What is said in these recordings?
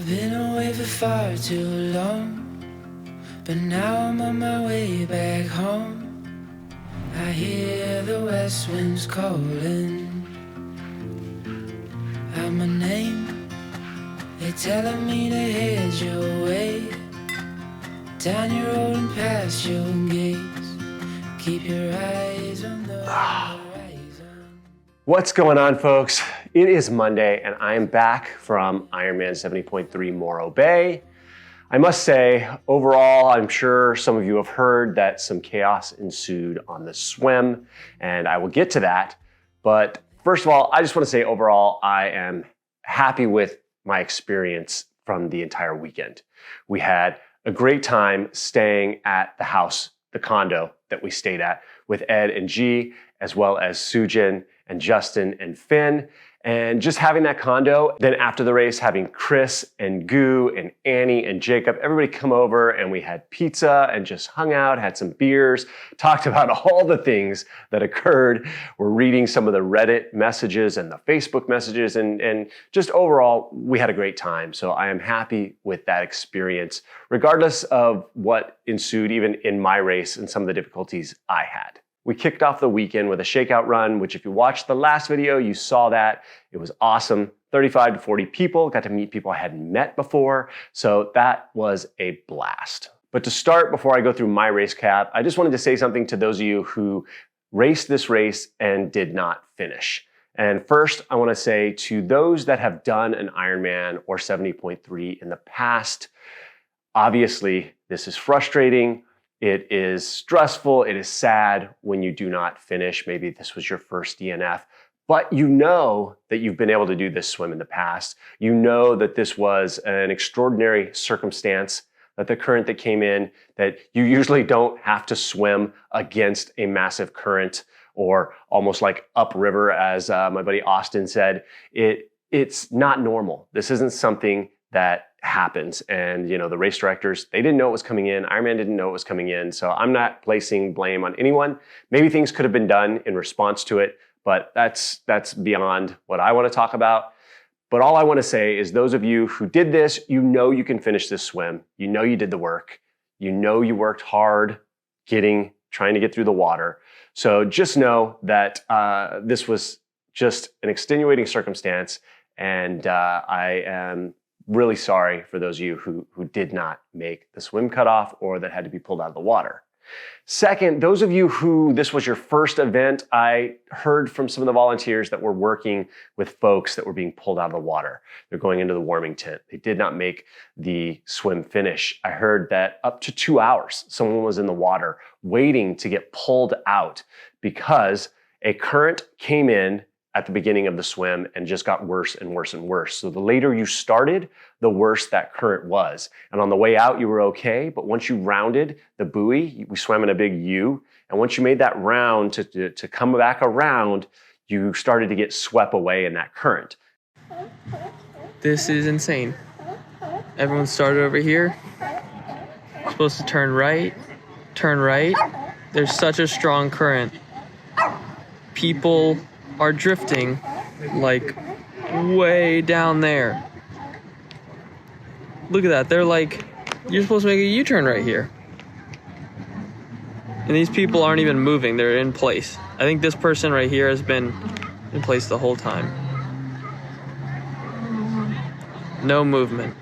I've been away for far too long, but now I'm on my way back home. I hear the west winds calling out my name. They're telling me to head your way, down your road and past your gates. Keep your eyes on the horizon. What's going on, folks? It is Monday and I am back from Ironman 70.3 Morro Bay. I must say, overall, I'm sure some of you have heard that some chaos ensued on the swim, and I will get to that. But first of all, I just want to say overall, I am happy with my experience from the entire weekend. We had a great time staying at the house, the condo that we stayed at with Ed and G, as well as Sujin and Justin and Finn. And just having that condo, then after the race, having Chris and Goo and Annie and Jacob, everybody come over and we had pizza and just hung out, had some beers, talked about all the things that occurred. We're reading some of the Reddit messages and the Facebook messages, and just overall, we had a great time. So I am happy with that experience, regardless of what ensued, even in my race and some of the difficulties I had. We kicked off the weekend with a shakeout run, which if you watched the last video, you saw that. It was awesome. 35 to 40 people, got to meet people I hadn't met before. So that was a blast. But to start, before I go through my race cap, I just wanted to say something to those of you who raced this race and did not finish. And first, I want to say to those that have done an Ironman or 70.3 in the past, obviously this is frustrating. It is stressful, it is sad when you do not finish. Maybe this was your first DNF, but you know that you've been able to do this swim in the past. You know that this was an extraordinary circumstance, that the current that came in, that you usually don't have to swim against a massive current or almost like upriver, as my buddy Austin said. It's not normal. This isn't something that happens. And the race directors, they didn't know it was coming in. Ironman didn't know it was coming in. So I'm not placing blame on anyone. Maybe things could have been done in response to it, but that's beyond what I want to talk about. But all I want to say is those of you who did this, you know you can finish this swim. You know you did the work. You know you worked hard trying to get through the water. So just know that this was just an extenuating circumstance, and I am really sorry for those of you who did not make the swim cutoff or that had to be pulled out of the water. Second, those of you who this was your first event, I heard from some of the volunteers that were working with folks that were being pulled out of the water. They're going into the warming tent. They did not make the swim finish. I heard that up to 2 hours, someone was in the water waiting to get pulled out because a current came in at the beginning of the swim and just got worse and worse and worse. So the later you started, the worse that current was. And on the way out, you were okay, but once you rounded the buoy, we swam in a big U, and once you made that round to come back around, you started to get swept away in that current. This is insane. Everyone started over here. Supposed to turn right. There's such a strong current. People are drifting like way down there. Look at that. They're like, you're supposed to make a U-turn right here. And these people aren't even moving. They're in place. I think this person right here has been in place the whole time. No movement.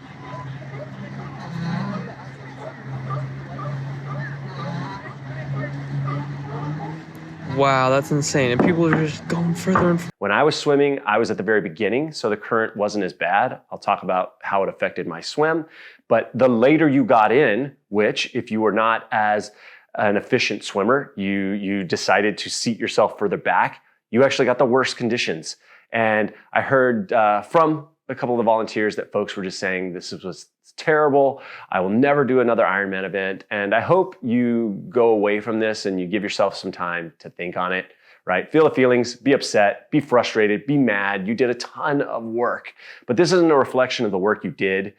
Wow, that's insane. And people are just going further and further. When I was swimming, I was at the very beginning, so the current wasn't as bad. I'll talk about how it affected my swim. But the later you got in, which if you were not as an efficient swimmer, you decided to seat yourself further back, you actually got the worst conditions. And I heard from a couple of the volunteers that folks were just saying this was terrible. I will never do another Ironman event. And I hope you go away from this and you give yourself some time to think on it, right? Feel the feelings, be upset, be frustrated, be mad. You did a ton of work, but this isn't a reflection of the work you did.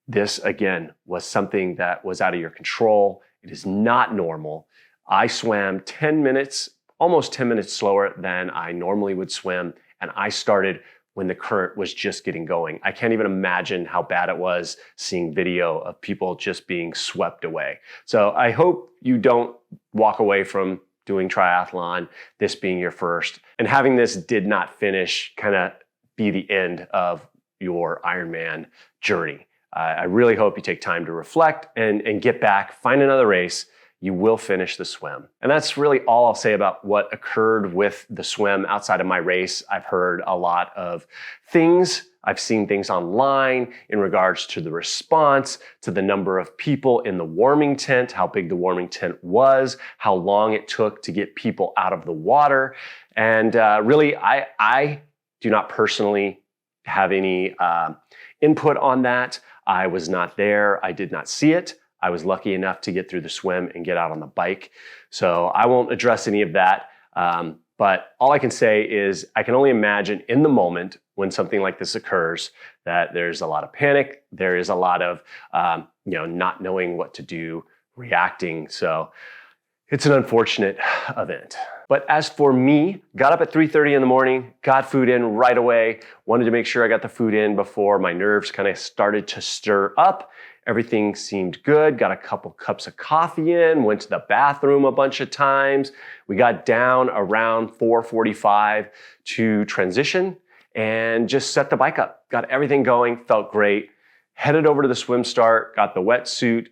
This, again, was something that was out of your control. It is not normal. I swam 10 minutes, almost 10 minutes slower than I normally would swim. And I started when the current was just getting going. I can't even imagine how bad it was seeing video of people just being swept away. So I hope you don't walk away from doing triathlon, this being your first, and having this did not finish kind of be the end of your Ironman journey. I really hope you take time to reflect and get back, find another race. You will finish the swim. And that's really all I'll say about what occurred with the swim outside of my race. I've heard a lot of things. I've seen things online in regards to the response, to the number of people in the warming tent, how big the warming tent was, how long it took to get people out of the water. And really, I do not personally have any input on that. I was not there. I did not see it. I was lucky enough to get through the swim and get out on the bike. So I won't address any of that. But all I can say is I can only imagine in the moment when something like this occurs that there's a lot of panic. There is a lot of not knowing what to do, reacting. So it's an unfortunate event. But as for me, got up at 3:30 in the morning, got food in right away, wanted to make sure I got the food in before my nerves kind of started to stir up. Everything seemed good, got a couple cups of coffee in, went to the bathroom a bunch of times. We got down around 4:45 to transition and just set the bike up. Got everything going, felt great. Headed over to the swim start, got the wetsuit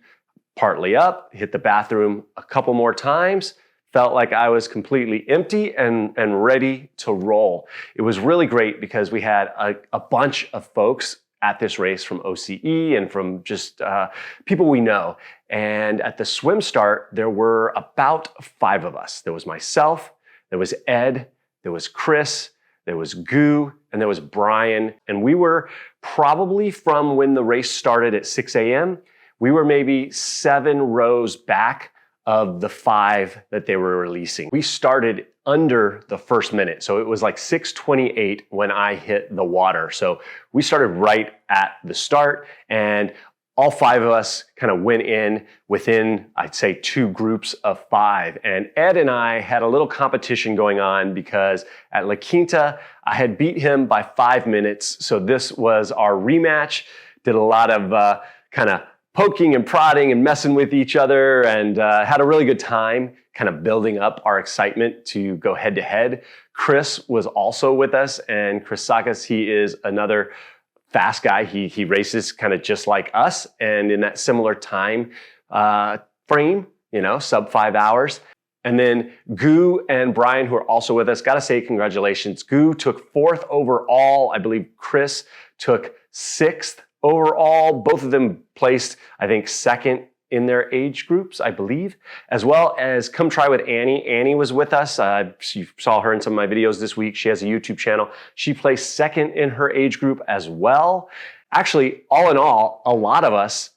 partly up, hit the bathroom a couple more times, felt like I was completely empty and ready to roll. It was really great because we had a bunch of folks at this race from OCE and from just people we know. And at the swim start, there were about 5 of us. There was myself, there was Ed, there was Chris, there was Goo, and there was Brian. And we were probably from when the race started at 6 a.m., we were maybe 7 rows back of the 5 that they were releasing. We started under the first minute. So it was like 6:28 when I hit the water. So we started right at the start, and all 5 of us kind of went in within, I'd say, 2 groups of 5. And Ed and I had a little competition going on because at La Quinta, I had beat him by 5 minutes. So this was our rematch. Did a lot of kind of poking and prodding and messing with each other, and had a really good time kind of building up our excitement to go head to head. Chris was also with us, and Chris Sakas, he is another fast guy. He races kind of just like us and in that similar time frame, sub 5 hours. And then Goo and Brian, who are also with us, gotta say congratulations. Goo took 4th overall. I believe Chris took 6th overall. Both of them placed, I think, 2nd in their age groups, I believe, as well as Come Try with Annie. Annie was with us. You saw her in some of my videos this week. She has a YouTube channel. She placed 2nd in her age group as well. Actually, all in all, a lot of us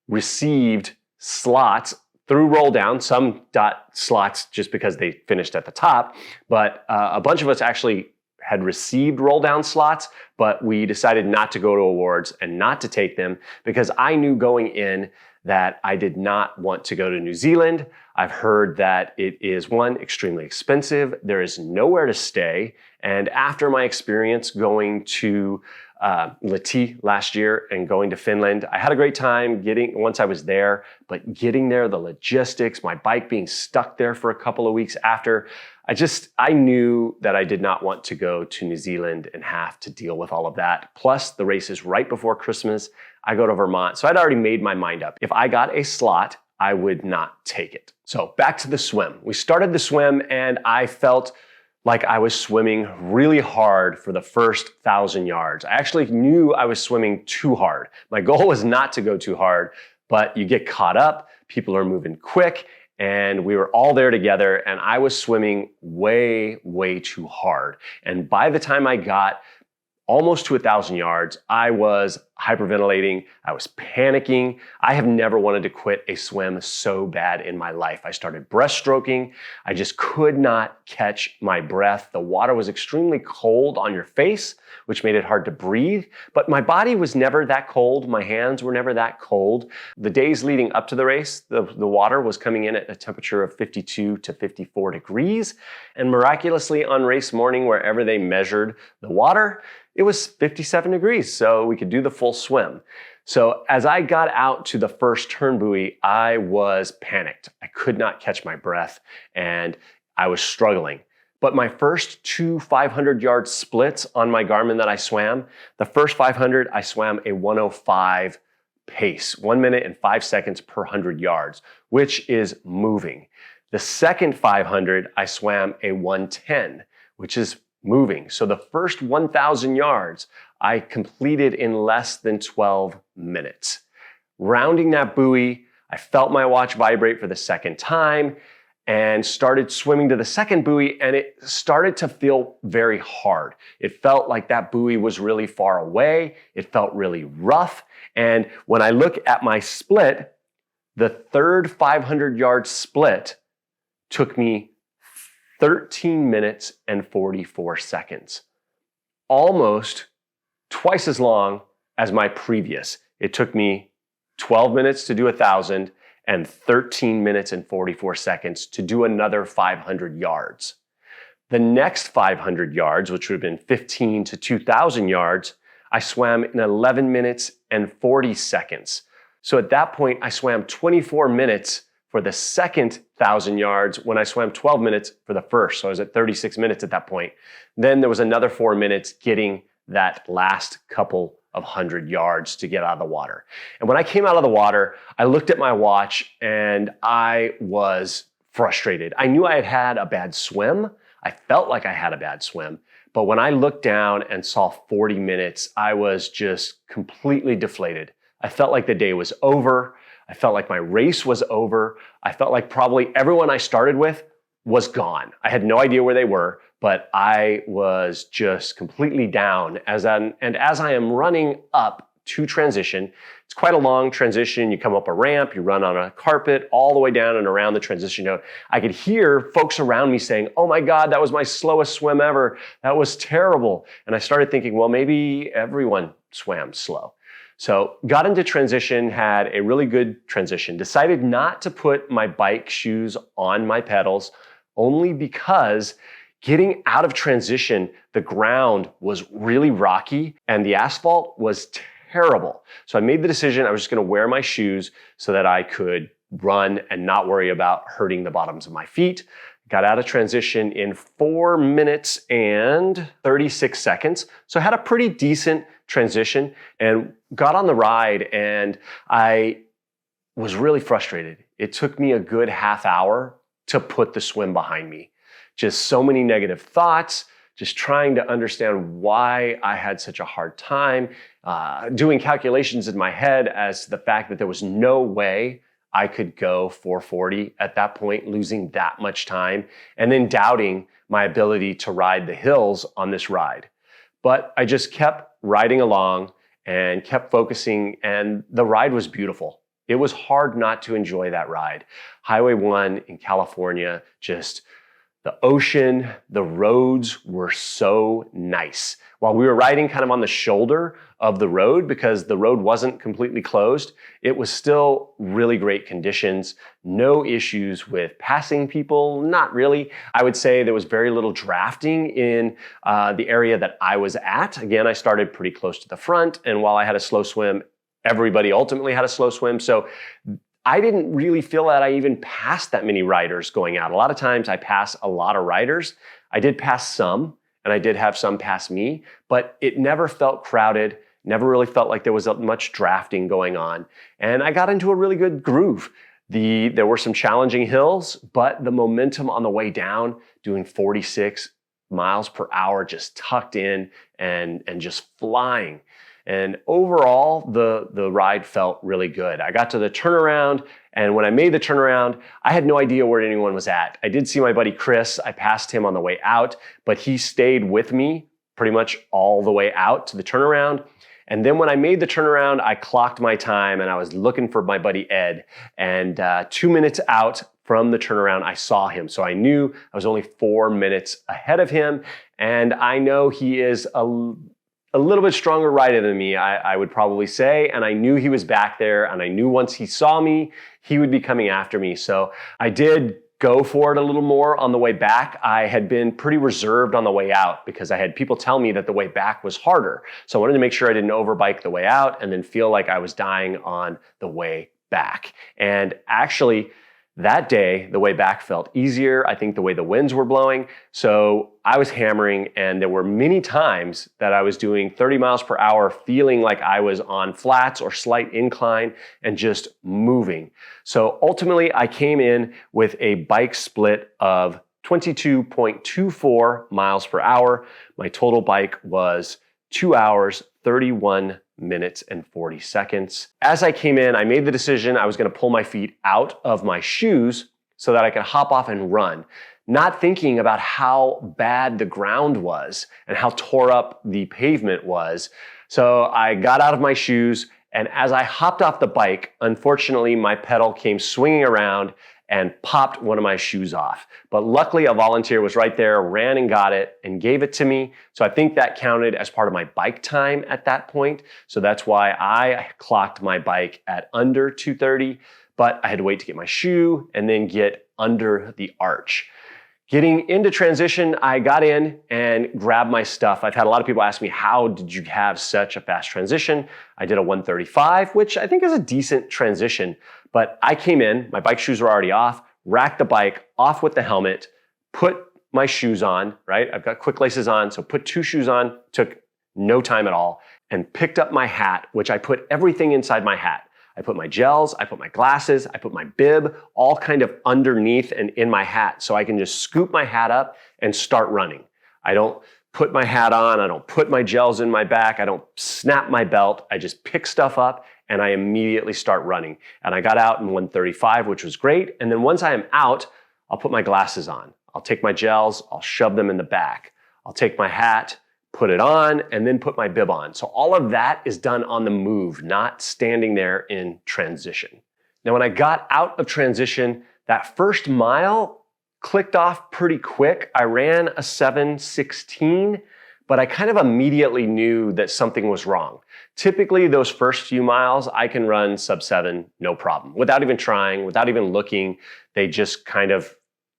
received slots through roll down. Some got slots just because they finished at the top, but a bunch of us actually had received roll down slots, but we decided not to go to awards and not to take them because I knew going in that I did not want to go to New Zealand. I've heard that it is, 1, extremely expensive. There is nowhere to stay. And after my experience going to Lahti last year and going to Finland, I had a great time once I was there, but getting there, the logistics, my bike being stuck there for a couple of weeks after, I knew that I did not want to go to New Zealand and have to deal with all of that. Plus the race is right before Christmas. I go to Vermont. So I'd already made my mind up. If I got a slot, I would not take it. So back to the swim. We started the swim and I felt like I was swimming really hard for the first 1,000 yards. I actually knew I was swimming too hard. My goal was not to go too hard, but you get caught up, people are moving quick, and we were all there together, and I was swimming way, way too hard. And by the time I got almost to 1,000 yards, I was hyperventilating, I was panicking. I have never wanted to quit a swim so bad in my life. I started breaststroking. I just could not catch my breath. The water was extremely cold on your face, which made it hard to breathe, but my body was never that cold. My hands were never that cold. The days leading up to the race, the water was coming in at a temperature of 52 to 54 degrees. And miraculously on race morning, wherever they measured the water, it was 57 degrees, so we could do the full swim. So as I got out to the first turn buoy, I was panicked. I could not catch my breath and I was struggling. But my first two 500-yard splits on my Garmin that I swam, the first 500, I swam a 105 pace, 1 minute and 5 seconds per 100 yards, which is moving. The second 500, I swam a 110, which is moving. So the first 1,000 yards, I completed in less than 12 minutes. Rounding that buoy, I felt my watch vibrate for the second time and started swimming to the second buoy, and it started to feel very hard. It felt like that buoy was really far away. It felt really rough. And when I look at my split, the third 500-yard split took me 13 minutes and 44 seconds. Almost twice as long as my previous. It took me 12 minutes to do 1,000 and 13 minutes and 44 seconds to do another 500 yards. The next 500 yards, which would have been 15 to 2,000 yards, I swam in 11 minutes and 40 seconds. So at that point, I swam 24 minutes for the second 1,000 yards when I swam 12 minutes for the first. So I was at 36 minutes at that point. Then there was another 4 minutes getting that last couple of 100 yards to get out of the water. And when I came out of the water, I looked at my watch and I was frustrated. I knew I had had a bad swim. I felt like I had a bad swim. But when I looked down and saw 40 minutes, I was just completely deflated. I felt like the day was over. I felt like my race was over. I felt like probably everyone I started with was gone. I had no idea where they were, but I was just completely down as I am running up to transition. It's quite a long transition. You come up a ramp, you run on a carpet all the way down and around the transition node. I could hear folks around me saying, "Oh my God, that was my slowest swim ever. That was terrible." And I started thinking, well, maybe everyone swam slow. So got into transition, had a really good transition, decided not to put my bike shoes on my pedals only because getting out of transition, the ground was really rocky and the asphalt was terrible. So I made the decision I was just going to wear my shoes so that I could run and not worry about hurting the bottoms of my feet. Got out of transition in 4 minutes and 36 seconds. So I had a pretty decent transition and got on the ride, and I was really frustrated. It took me a good half hour to put the swim behind me. Just so many negative thoughts, just trying to understand why I had such a hard time, doing calculations in my head as to the fact that there was no way I could go 440 at that point, losing that much time, and then doubting my ability to ride the hills on this ride. But I just kept riding along and kept focusing, and the ride was beautiful. It was hard not to enjoy that ride. Highway 1 in California, just the ocean, the roads were so nice. While we were riding kind of on the shoulder of the road because the road wasn't completely closed, it was still really great conditions. No issues with passing people, not really. I would say there was very little drafting in the area that I was at. Again, I started pretty close to the front, and while I had a slow swim, everybody ultimately had a slow swim. So I didn't really feel that I even passed that many riders going out. A lot of times I pass a lot of riders. I did pass some, and I did have some pass me, but it never felt crowded, never really felt like there was much drafting going on. And I got into a really good groove. There were some challenging hills, but the momentum on the way down, doing 46 miles per hour, just tucked in and just flying. And overall, the ride felt really good. I got to the turnaround, and when I made the turnaround, I had no idea where anyone was at. I did see my buddy Chris. I passed him on the way out, but he stayed with me pretty much all the way out to the turnaround. And then when I made the turnaround, I clocked my time, and I was looking for my buddy Ed. And 2 minutes out from the turnaround, I saw him. So I knew I was only 4 minutes ahead of him, and I know he is a little bit stronger rider than me, I would probably say. And I knew he was back there, and I knew once he saw me, he would be coming after me. So I did go for it a little more on the way back. I had been pretty reserved on the way out because I had people tell me that the way back was harder. So I wanted to make sure I didn't overbike the way out and then feel like I was dying on the way back. And actually, that day, the way back felt easier. I think the way the winds were blowing. So I was hammering, and there were many times that I was doing 30 miles per hour, feeling like I was on flats or slight incline and just moving. So ultimately, I came in with a bike split of 22.24 miles per hour. My total bike was 2 hours, 31 minutes and 40 seconds. As I came in, I made the decision I was going to pull my feet out of my shoes so that I could hop off and run, not thinking about how bad the ground was and how tore up the pavement was. So I got out of my shoes, and as I hopped off the bike, unfortunately, my pedal came swinging around and popped one of my shoes off. But luckily, a volunteer was right there, ran and got it and gave it to me. So I think that counted as part of my bike time at that point. So that's why I clocked my bike at under 2:30, but I had to wait to get my shoe and then get under the arch. Getting into transition, I got in and grabbed my stuff. I've had a lot of people ask me, how did you have such a fast transition? I did a 1:35, which I think is a decent transition. But I came in, my bike shoes were already off, racked the bike off with the helmet, put my shoes on, right? I've got quick laces on, so put 2 shoes on, took no time at all, and picked up my hat, which I put everything inside my hat. I put my gels, I put my glasses, I put my bib, all kind of underneath and in my hat, so I can just scoop my hat up and start running. I don't put my hat on, I don't put my gels in my back, I don't snap my belt, I just pick stuff up and I immediately start running. And I got out in 1:35, which was great. And then once I am out, I'll put my glasses on. I'll take my gels, I'll shove them in the back. I'll take my hat, put it on, and then put my bib on. So all of that is done on the move, not standing there in transition. Now, when I got out of transition, that first mile clicked off pretty quick. I ran a 7:16, but I kind of immediately knew that something was wrong. Typically, those first few miles, I can run sub 7, no problem. Without even trying, without even looking, they just kind of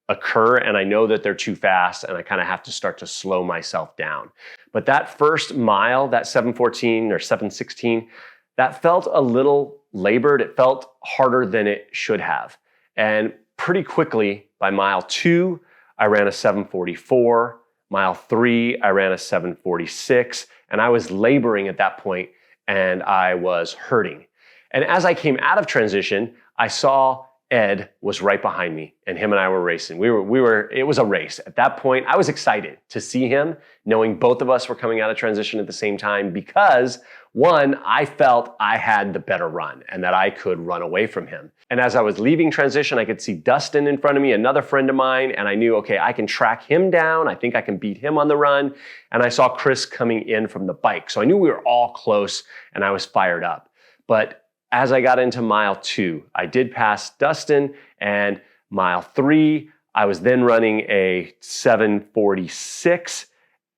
occur, and I know that they're too fast, and I kind of have to start to slow myself down. But that first mile, that 7:14 or 7:16, that felt a little labored. It felt harder than it should have. And pretty quickly, by mile 2, I ran a 7:44. Mile 3, I ran a 7:46, and I was laboring at that point, and I was hurting. And as I came out of transition, I saw Ed was right behind me, and him and I were racing. It was a race. At that point, I was excited to see him, knowing both of us were coming out of transition at the same time because, one, I felt I had the better run and that I could run away from him. And as I was leaving transition, I could see Dustin in front of me, another friend of mine, and I knew, okay, I can track him down. I think I can beat him on the run. And I saw Chris coming in from the bike. So I knew we were all close, and I was fired up. But as I got into mile 2, I did pass Dustin, and mile 3, I was then running a 7:46,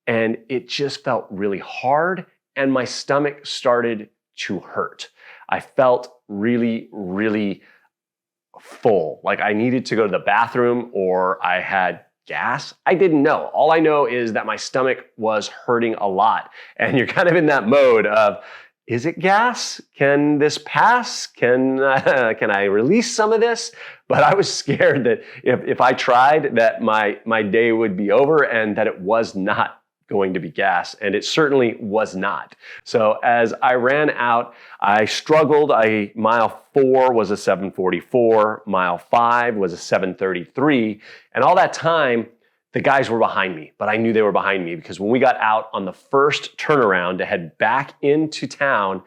and it just felt really hard, and my stomach started to hurt. I felt really, really full, like I needed to go to the bathroom or I had gas. I didn't know. All I know is that my stomach was hurting a lot, and you're kind of in that mode of, is it gas? Can this pass? Can I release some of this? But I was scared that if I tried, that my day would be over and that it was not going to be gas, and it certainly was not. So as I ran out, I struggled. Mile 4 was a 7:44, mile 5 was a 7:33, and all that time, the guys were behind me, but I knew they were behind me because when we got out on the first turnaround to head back into town,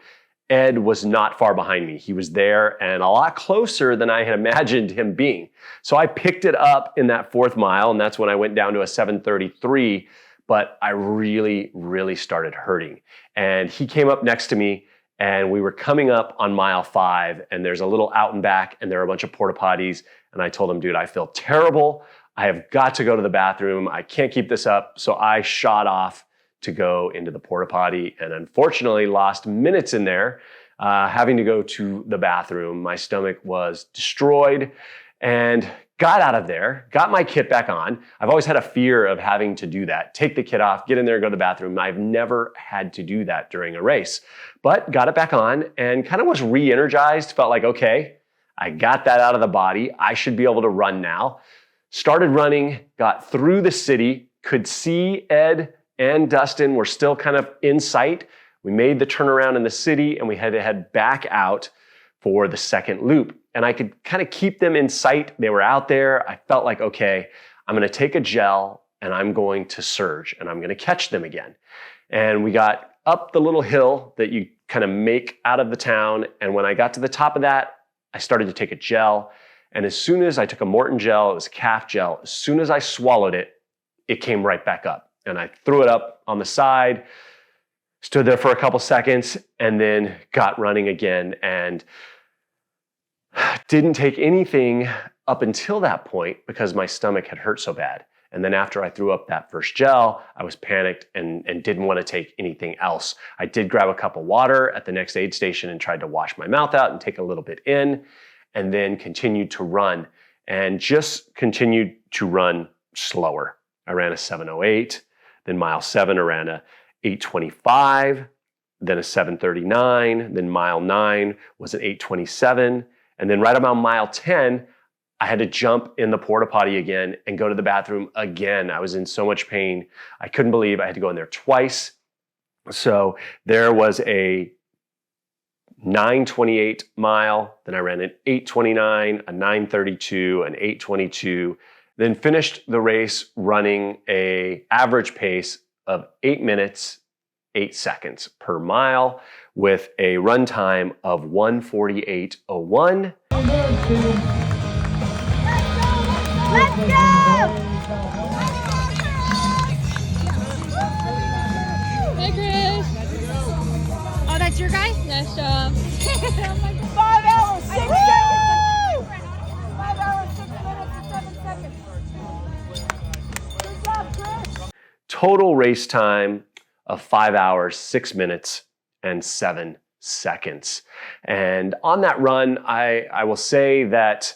Ed was not far behind me. He was there and a lot closer than I had imagined him being. So I picked it up in that 4th mile, and that's when I went down to a 7:33, but I really, really started hurting. And he came up next to me, and we were coming up on mile 5, and there's a little out and back, and there are a bunch of porta potties, and I told him, dude, I feel terrible. I have got to go to the bathroom. I can't keep this up. So I shot off to go into the porta potty and unfortunately lost minutes in there, having to go to the bathroom. My stomach was destroyed and got out of there, got my kit back on. I've always had a fear of having to do that. Take the kit off, get in there, go to the bathroom. I've never had to do that during a race, but got it back on and kind of was re-energized. Felt like, okay, I got that out of the body. I should be able to run now. Started running, got through the city, could see Ed and Dustin were still kind of in sight. We made the turnaround in the city and we had to head back out for the second loop. And I could kind of keep them in sight. They were out there. I felt like, okay, I'm going to take a gel and I'm going to surge and I'm going to catch them again. And we got up the little hill that you kind of make out of the town. And when I got to the top of that, I started to take a gel. And as soon as I took a Morton gel, it was a calf gel, as soon as I swallowed it, it came right back up. And I threw it up on the side, stood there for a couple seconds, and then got running again. And didn't take anything up until that point because my stomach had hurt so bad. And then after I threw up that first gel, I was panicked and didn't want to take anything else. I did grab a cup of water at the next aid station and tried to wash my mouth out and take a little bit in, and then continued to run and just continued to run slower. I ran a 7:08, then mile 7 I ran a 8:25, then a 7:39, then mile 9 was an 8:27. And then right about mile 10, I had to jump in the porta potty again and go to the bathroom again. I was in so much pain. I couldn't believe I had to go in there twice. So there was a 9:28 mile, then I ran an 8:29, a 9:32, an 8:22, then finished the race running an average pace of 8 minutes, 8 seconds per mile with a run time of 1:48:01. Let's go! Hey, Chris. Oh, that's your guy? Nice job. 5 hours, 6 seconds. 5 hours, 6 minutes, and 7 seconds. Good job, Chris. Total race time of 5 hours, 6 minutes, and 7 seconds. And on that run, I will say that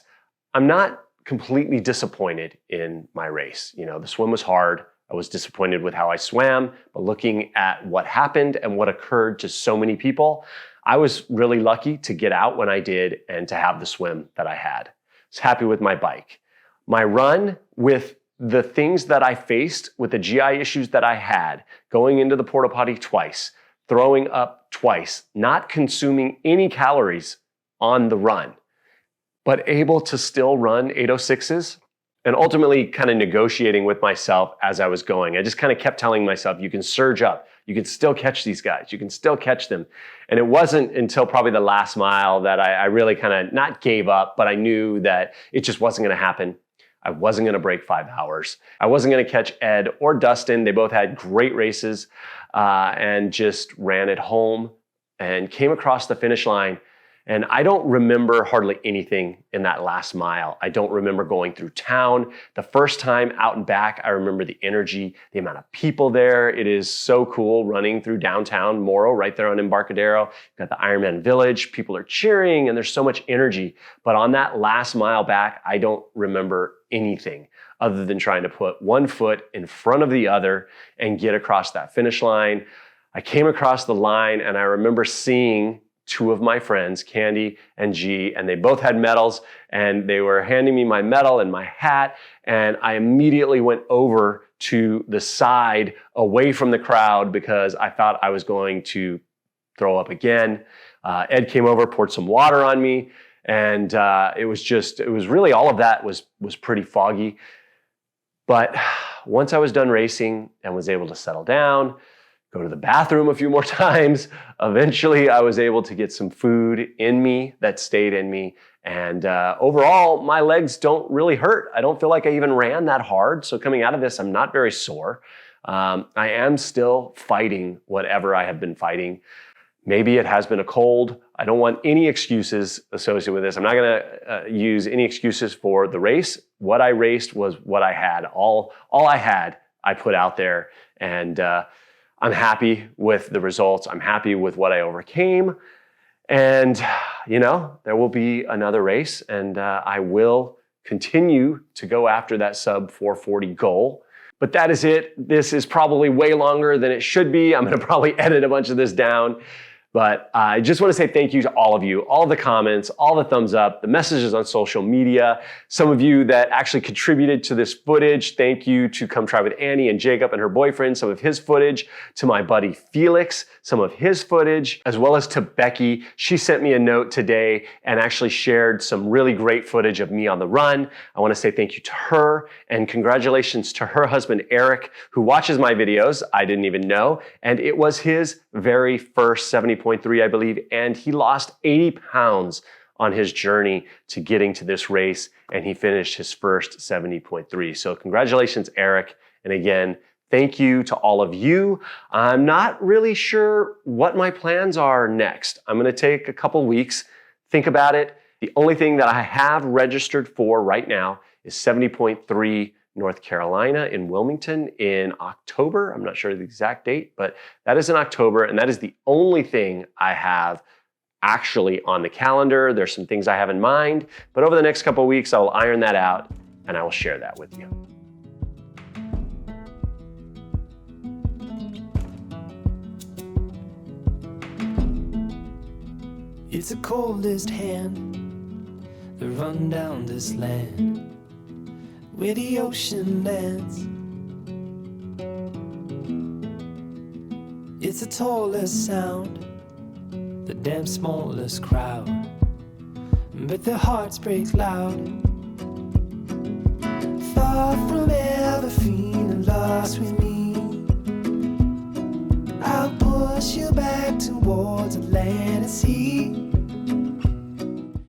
I'm not completely disappointed in my race. You know, the swim was hard. I was disappointed with how I swam, but looking at what happened and what occurred to so many people, I was really lucky to get out when I did and to have the swim that I had. I was happy with my bike. My run, with the things that I faced, with the GI issues that I had, going into the porta potty twice, throwing up twice, not consuming any calories on the run, but able to still run 8:06s and ultimately kind of negotiating with myself as I was going. I just kind of kept telling myself, you can surge up. You can still catch these guys. You can still catch them. And it wasn't until probably the last mile that I really kind of not gave up, but I knew that it just wasn't going to happen. I wasn't going to break 5 hours. I wasn't going to catch Ed or Dustin. They both had great races and just ran it home and came across the finish line. And I don't remember hardly anything in that last mile. I don't remember going through town. The first time out and back, I remember the energy, the amount of people there. It is so cool running through downtown Morro, right there on Embarcadero. You've got the Ironman Village. People are cheering and there's so much energy. But on that last mile back, I don't remember anything other than trying to put one foot in front of the other and get across that finish line. I came across the line and I remember seeing two of my friends, Candy and G, and they both had medals and they were handing me my medal and my hat. And I immediately went over to the side away from the crowd because I thought I was going to throw up again. Ed came over, poured some water on me. And it was really all of that was pretty foggy. But once I was done racing and was able to settle down, go to the bathroom a few more times, eventually I was able to get some food in me that stayed in me. And overall, my legs don't really hurt. I don't feel like I even ran that hard. So coming out of this, I'm not very sore. I am still fighting whatever I have been fighting. Maybe it has been a cold. I don't want any excuses associated with this. I'm not gonna use any excuses for the race. What I raced was what I had. All I had, I put out there. And I'm happy with the results. I'm happy with what I overcame. And, you know, there will be another race and I will continue to go after that sub 440 goal. But that is it. This is probably way longer than it should be. I'm gonna probably edit a bunch of this down. But I just want to say thank you to all of you, all the comments, all the thumbs up, the messages on social media, some of you that actually contributed to this footage. Thank you to Come Try with Annie and Jacob and her boyfriend, some of his footage, to my buddy Felix, some of his footage, as well as to Becky. She sent me a note today and actually shared some really great footage of me on the run. I want to say thank you to her and congratulations to her husband, Eric, who watches my videos. I didn't even know. And it was his very first 70.3, I believe, and he lost 80 pounds on his journey to getting to this race, and he finished his first 70.3. So congratulations, Eric. And again, thank you to all of you. I'm not really sure what my plans are next. I'm gonna take a couple weeks, think about it. The only thing that I have registered for right now is 70.3 North Carolina in Wilmington in October. I'm not sure the exact date, but that is in October, and that is the only thing I have actually on the calendar. There's some things I have in mind, but over the next couple of weeks, I will iron that out and I will share that with you. It's the coldest hand that run down this land where the ocean lands. It's the tallest sound, the damn smallest crowd, but their hearts break loud. Far from ever feeling lost with me, I'll push you back towards the land and sea.